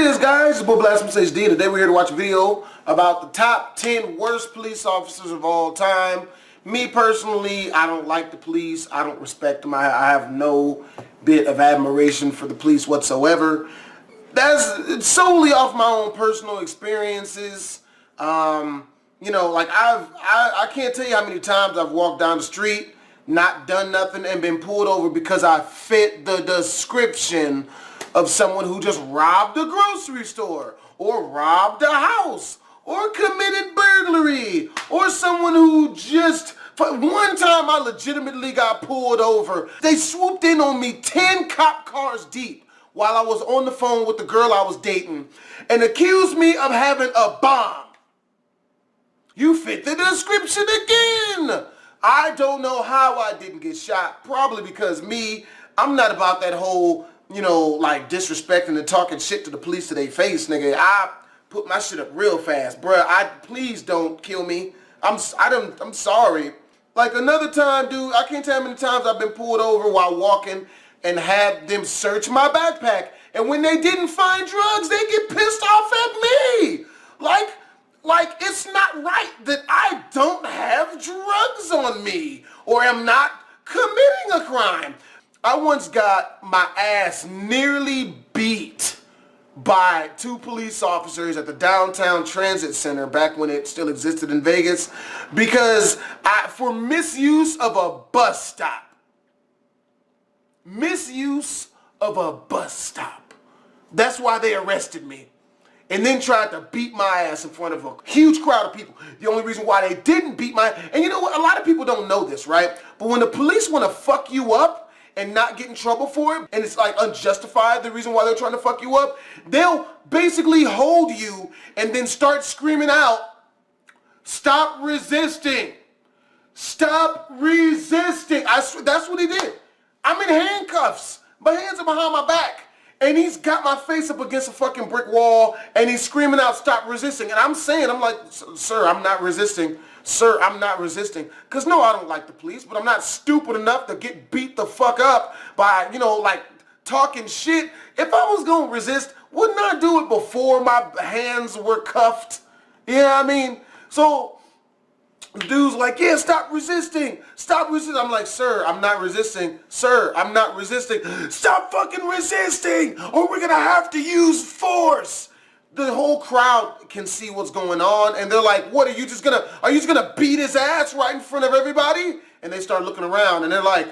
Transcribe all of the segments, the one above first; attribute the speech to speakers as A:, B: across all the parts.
A: it is, guys. It's Boy Blast HD. Today we're here to watch a video about the top 10 worst police officers of all time. Me personally, I don't like the police. I don't respect them. I have no bit of admiration for the police whatsoever. That's solely off my own personal experiences. You know, like I can't tell you how many times I've walked down the street, not done nothing, and been pulled over because I fit the description of someone who just robbed a grocery store or robbed a house or committed burglary, or someone who just, one time I legitimately got pulled over. They swooped in on me 10 cop cars deep while I was on the phone with the girl I was dating and accused me of having a bomb. You fit the description again. I don't know how I didn't get shot. Probably because I'm not about that whole, you know, like disrespecting and talking shit to the police to their face, nigga. I put my shit up real fast, bruh. Please don't kill me. I'm sorry. Like another time, dude, I can't tell how many times I've been pulled over while walking and had them search my backpack. And when they didn't find drugs, they get pissed off at me. Like it's not right that I don't have drugs on me or am not committing a crime. I once got my ass nearly beat by 2 police officers at the downtown transit center back when it still existed in Vegas because for misuse of a bus stop. Misuse of a bus stop. That's why they arrested me. And then tried to beat my ass in front of a huge crowd of people. The only reason why they didn't beat and you know what, a lot of people don't know this, right? But when the police want to fuck you up and not get in trouble for it, and it's like unjustified, the reason why they're trying to fuck you up, they'll basically hold you and then start screaming out, "Stop resisting. Stop resisting." I swear, that's what he did. I'm in handcuffs. My hands are behind my back. And he's got my face up against a fucking brick wall and he's screaming out, "Stop resisting." And I'm like, "Sir, I'm not resisting. Sir, I'm not resisting." Because no, I don't like the police, but I'm not stupid enough to get beat the fuck up by, you know, like talking shit. If I was going to resist, wouldn't I do it before my hands were cuffed? You know what I mean? So the dude's like, "Yeah, stop resisting. Stop resisting." I'm like, "Sir, I'm not resisting. Sir, I'm not resisting." "Stop fucking resisting or we're gonna have to use force." The whole crowd can see what's going on and they're like, "What, are you just gonna beat his ass right in front of everybody?" And they start looking around and they're like,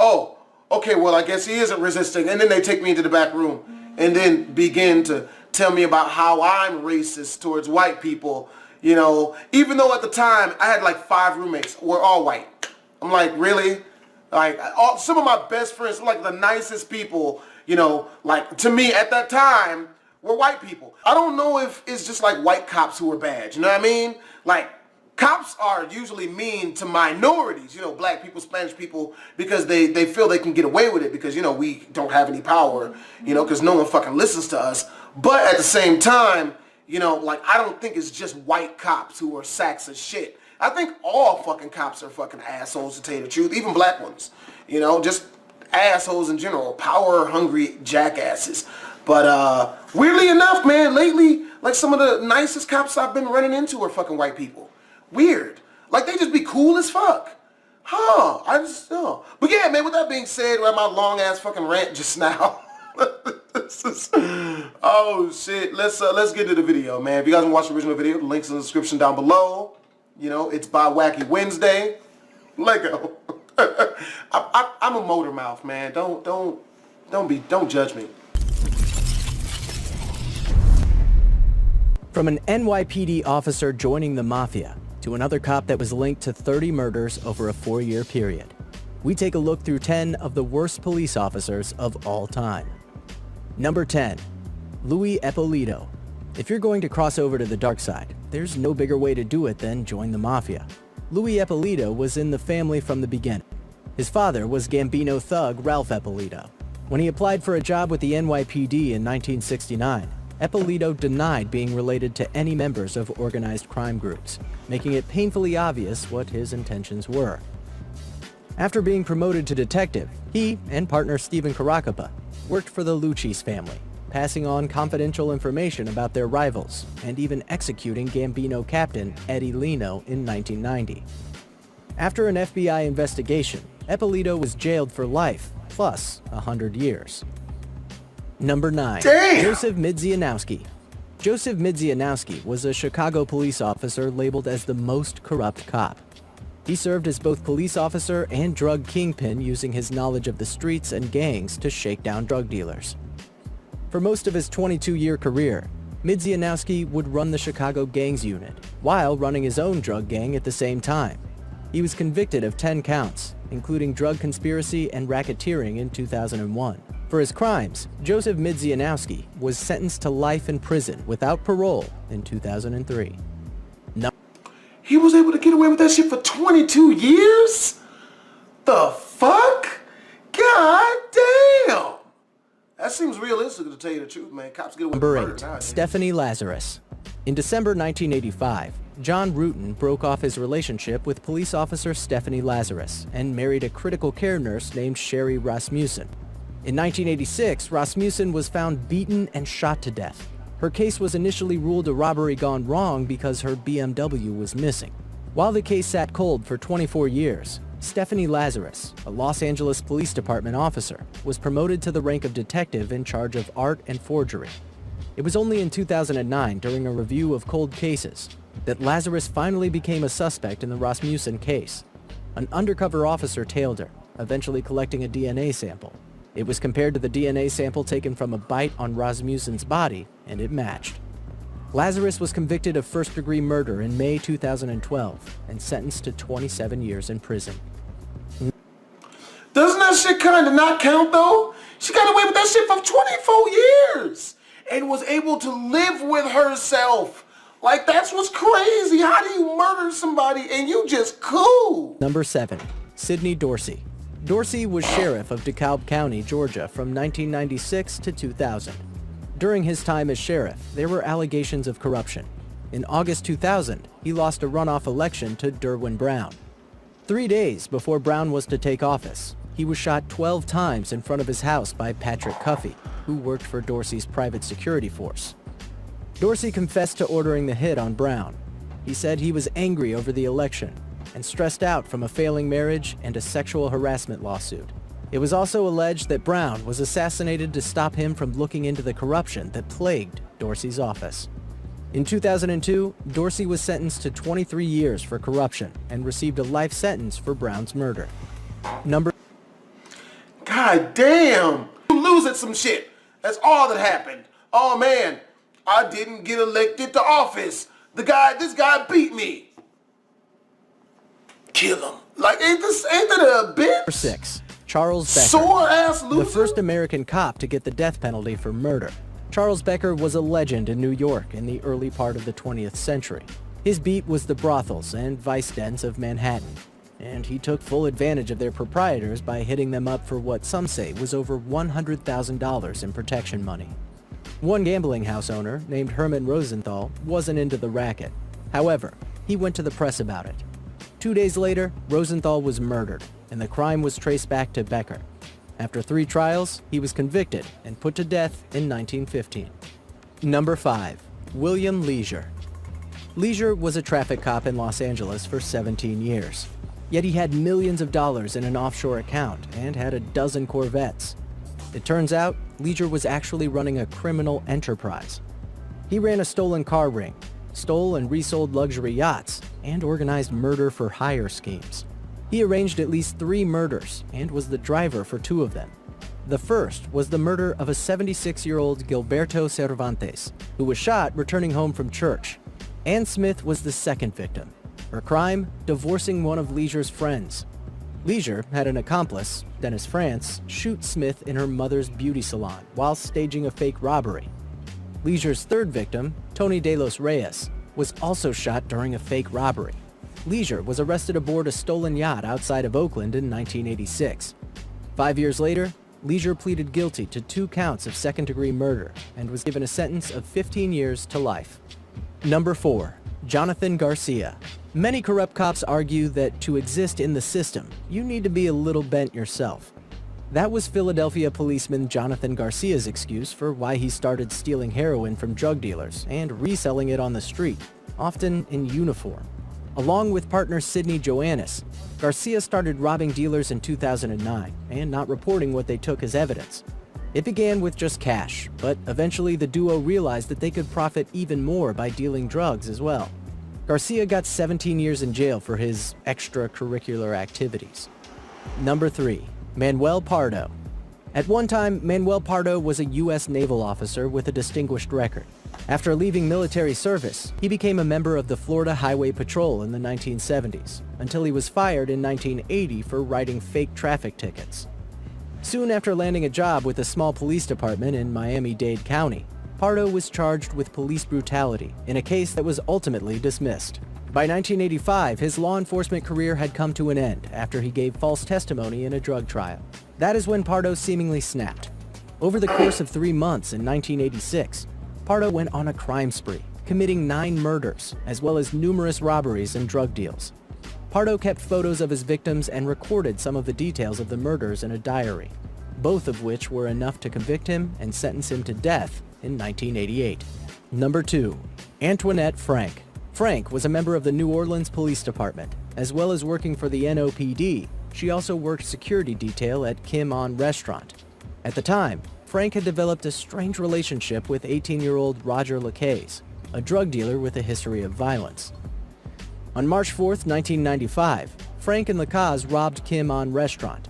A: "Oh, okay, well, I guess he isn't resisting." And then they take me into the back room and then begin to tell me about how I'm racist towards white people. You know, even though at the time I had like 5 roommates, we're all white. I'm like, really? Like, some of my best friends, like the nicest people, you know, like to me at that time, were white people. I don't know if it's just like white cops who are bad, you know what I mean? Like, cops are usually mean to minorities, you know, black people, Spanish people, because they feel they can get away with it because, you know, we don't have any power, you know, because no one fucking listens to us. But at the same time, you know, like, I don't think it's just white cops who are sacks of shit. I think all fucking cops are fucking assholes, to tell you the truth, even black ones. You know, just assholes in general, power-hungry jackasses. But weirdly enough, man, lately, like some of the nicest cops I've been running into are fucking white people. Weird. Like, they just be cool as fuck. Huh, But yeah, man, with that being said, with my long-ass fucking rant just now, oh shit, let's get to the video, man. If you guys want to watch the original video, the link's in the description down below. You know, it's by Wacky Wednesday. Lego. I'm a motor mouth, man. Don't judge me.
B: From an NYPD officer joining the mafia to another cop that was linked to 30 murders over a 4-year period, we take a look through 10 of the worst police officers of all time. Number 10, Louis Eppolito. If you're going to cross over to the dark side, there's no bigger way to do it than join the mafia. Louis Eppolito was in the family from the beginning. His father was Gambino thug Ralph Eppolito. When he applied for a job with the NYPD in 1969, Eppolito denied being related to any members of organized crime groups, making it painfully obvious what his intentions were. After being promoted to detective, he and partner Stephen Caracappa worked for the Lucchese family, passing on confidential information about their rivals, and even executing Gambino captain Eddie Leno in 1990. After an FBI investigation, Ippolito was jailed for life, plus 100 years. Number 9.
A: Damn!
B: Joseph Midzianowski. Joseph Midzianowski was a Chicago police officer labeled as the most corrupt cop. He served as both police officer and drug kingpin, using his knowledge of the streets and gangs to shake down drug dealers. For most of his 22-year career, Midzianowski would run the Chicago Gangs unit, while running his own drug gang at the same time. He was convicted of 10 counts, including drug conspiracy and racketeering in 2001. For his crimes, Joseph Midzianowski was sentenced to life in prison without parole in 2003.
A: He was able to get away with that shit for 22 years? The fuck? God damn! That seems realistic, to tell you the truth, man. Cops get away with
B: Number
A: murder
B: 8.
A: nowadays.
B: Stephanie Lazarus. In December 1985, John Rutan broke off his relationship with police officer Stephanie Lazarus and married a critical care nurse named Sherry Rasmussen. In 1986, Rasmussen was found beaten and shot to death. Her case was initially ruled a robbery gone wrong because her BMW was missing. While the case sat cold for 24 years, Stephanie Lazarus, a Los Angeles Police Department officer, was promoted to the rank of detective in charge of art and forgery. It was only in 2009, during a review of cold cases, that Lazarus finally became a suspect in the Rasmussen case. An undercover officer tailed her, eventually collecting a DNA sample. It was compared to the DNA sample taken from a bite on Rasmussen's body, and it matched. Lazarus was convicted of first-degree murder in May 2012 and sentenced to 27 years in prison.
A: Doesn't that shit kind of not count, though? She got away with that shit for 24 years and was able to live with herself. Like, that's what's crazy. How do you murder somebody and you just cool?
B: Number 7. Sidney Dorsey. Dorsey was sheriff of DeKalb County, Georgia from 1996 to 2000. During his time as sheriff, there were allegations of corruption. In August 2000, he lost a runoff election to Derwin Brown. 3 days before Brown was to take office, he was shot 12 times in front of his house by Patrick Cuffey, who worked for Dorsey's private security force. Dorsey confessed to ordering the hit on Brown. He said he was angry over the election and stressed out from a failing marriage and a sexual harassment lawsuit. It was also alleged that Brown was assassinated to stop him from looking into the corruption that plagued Dorsey's office. In 2002, Dorsey was sentenced to 23 years for corruption and received a life sentence for Brown's murder.
A: God damn! You lose at some shit. That's all that happened. Oh man, I didn't get elected to office. This guy beat me. Kill him. Like, ain't that a bitch?
B: Number 6. Charles Becker.
A: Sore ass loser.
B: The first American cop to get the death penalty for murder. Charles Becker was a legend in New York in the early part of the 20th century. His beat was the brothels and vice dens of Manhattan, and he took full advantage of their proprietors by hitting them up for what some say was over $100,000 in protection money. One gambling house owner, named Herman Rosenthal, wasn't into the racket. However, he went to the press about it. 2 days later, Rosenthal was murdered, and the crime was traced back to Becker. After 3 trials, he was convicted and put to death in 1915. Number 5. William Leisure. Leisure was a traffic cop in Los Angeles for 17 years. Yet he had millions of dollars in an offshore account and had a dozen Corvettes. It turns out, Leisure was actually running a criminal enterprise. He ran a stolen car ring, stole and resold luxury yachts, and organized murder-for-hire schemes. He arranged at least 3 murders and was the driver for 2 of them. The first was the murder of a 76-year-old Gilberto Cervantes, who was shot returning home from church. Ann Smith was the second victim. Her crime, divorcing one of Leisure's friends. Leisure had an accomplice, Dennis France, shoot Smith in her mother's beauty salon while staging a fake robbery. Leisure's third victim, Tony De Los Reyes, was also shot during a fake robbery. Leisure was arrested aboard a stolen yacht outside of Oakland in 1986. 5 years later, Leisure pleaded guilty to 2 counts of second-degree murder and was given a sentence of 15 years to life. Number 4. Jonathan Garcia. Many corrupt cops argue that to exist in the system, you need to be a little bent yourself. That was Philadelphia policeman Jonathan Garcia's excuse for why he started stealing heroin from drug dealers and reselling it on the street, often in uniform. Along with partner Sidney Joannis, Garcia started robbing dealers in 2009 and not reporting what they took as evidence. It began with just cash, but eventually the duo realized that they could profit even more by dealing drugs as well. Garcia got 17 years in jail for his extracurricular activities. Number 3. Manuel Pardo. At one time, Manuel Pardo was a U.S. naval officer with a distinguished record. After leaving military service, he became a member of the Florida Highway Patrol in the 1970s, until he was fired in 1980 for writing fake traffic tickets. Soon after landing a job with a small police department in Miami-Dade County, Pardo was charged with police brutality in a case that was ultimately dismissed. By 1985, his law enforcement career had come to an end after he gave false testimony in a drug trial. That is when Pardo seemingly snapped. Over the course of 3 months in 1986, Pardo went on a crime spree, committing 9 murders, as well as numerous robberies and drug deals. Pardo kept photos of his victims and recorded some of the details of the murders in a diary, both of which were enough to convict him and sentence him to death in 1988. Number 2. Antoinette Frank. Frank was a member of the New Orleans Police Department. As well as working for the NOPD, she also worked security detail at Kim On Restaurant. At the time, Frank had developed a strange relationship with 18-year-old Roger Lacaze, a drug dealer with a history of violence. On March 4, 1995, Frank and Lacaze robbed Kim On Restaurant.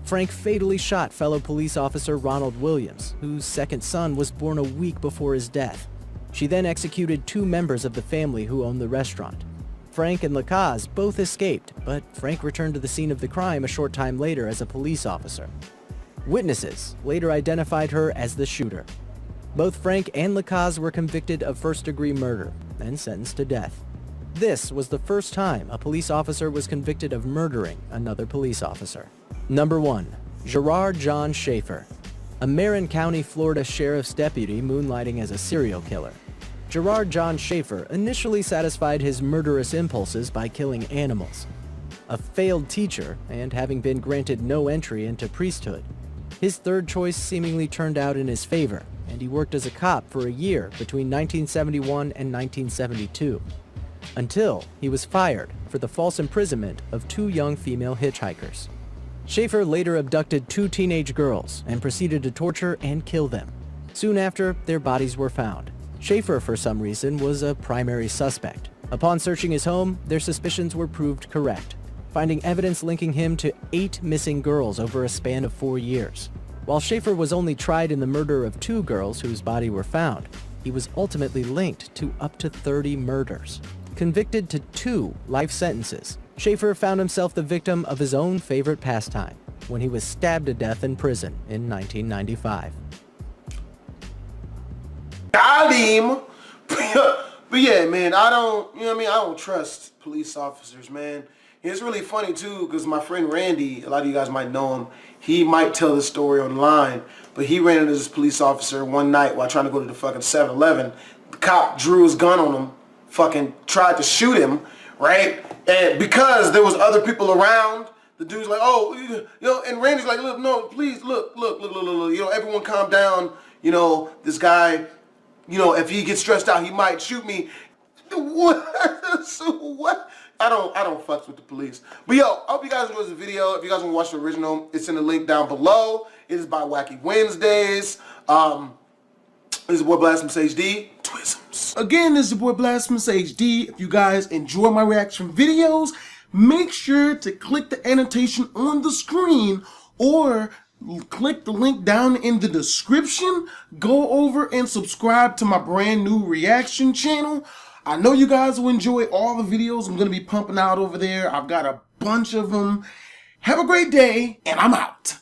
B: Frank fatally shot fellow police officer Ronald Williams, whose second son was born a week before his death. She then executed 2 members of the family who owned the restaurant. Frank and Lacaze both escaped, but Frank returned to the scene of the crime a short time later as a police officer. Witnesses later identified her as the shooter. Both Frank and Lacaze were convicted of first-degree murder and sentenced to death. This was the first time a police officer was convicted of murdering another police officer. Number 1. Gerard John Schaefer. A Marin County, Florida sheriff's deputy moonlighting as a serial killer. Gerard John Schaefer initially satisfied his murderous impulses by killing animals. A failed teacher and having been granted no entry into priesthood, his third choice seemingly turned out in his favor, and he worked as a cop for a year between 1971 and 1972. Until he was fired for the false imprisonment of 2 young female hitchhikers. Schaefer later abducted 2 teenage girls and proceeded to torture and kill them. Soon after, their bodies were found. Schaefer, for some reason, was a primary suspect. Upon searching his home, their suspicions were proved correct, finding evidence linking him to 8 missing girls over a span of 4 years. While Schaefer was only tried in the murder of 2 girls whose bodies were found, he was ultimately linked to up to 30 murders. Convicted to 2 life sentences, Schaefer found himself the victim of his own favorite pastime when he was stabbed to death in prison in 1995.
A: Got him! But yeah, man, I don't trust police officers, man. It's really funny too, because my friend Randy, a lot of you guys might know him, he might tell this story online, but he ran into this police officer one night while trying to go to the fucking 7-Eleven. The cop drew his gun on him, fucking tried to shoot him, right? And because there was other people around, the dude's like, oh, you know, and Randy's like, look, no, please, look, you know, everyone calm down, you know, this guy, you know, if he gets stressed out, he might shoot me. What? So what? I don't fucks with the police. But yo, I hope you guys enjoyed the video. If you guys want to watch the original, it's in the link down below. It is by Wacky Wednesdays. This is your boy Blasphemous HD. Twisms. Again, this is your boy Blasphemous HD. If you guys enjoy my reaction videos, make sure to click the annotation on the screen or click the link down in the description. Go over and subscribe to my brand new reaction channel. I know you guys will enjoy all the videos I'm going to be pumping out over there. I've got a bunch of them. Have a great day, and I'm out.